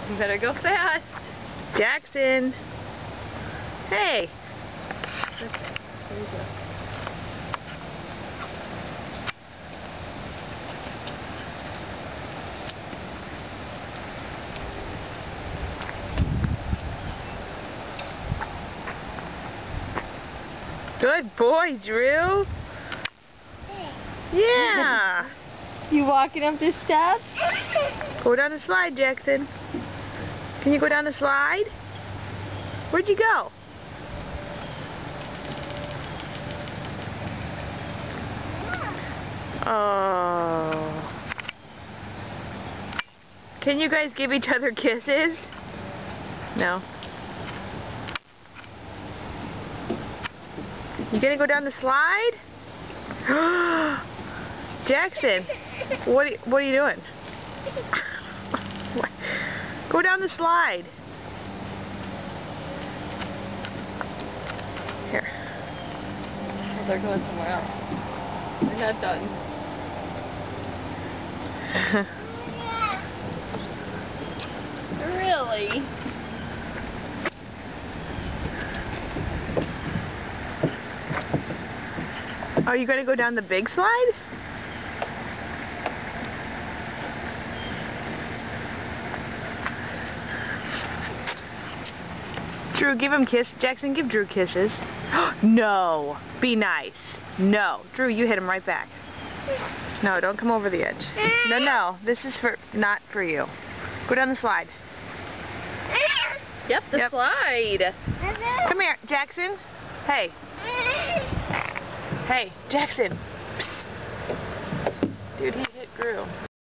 You better go fast. Jackson. Hey. There you go. Good boy, Drew. Yeah. You walking up the steps? Go down the slide, Jackson. Can you go down the slide? Where'd you go? Oh. Can you guys give each other kisses? No. You gonna go down the slide? Jackson, what are you doing? Go down the slide. Here. Oh, they're going somewhere else. They're not done. Really? Are you going to go down the big slide? Drew, give him kiss. Jackson, give Drew kisses. No. Be nice. No. Drew, you hit him right back. No, don't come over the edge. No. This is not for you. Go down the slide. Yep, the slide. Come here, Jackson. Hey. Hey, Jackson. Dude, he hit Drew.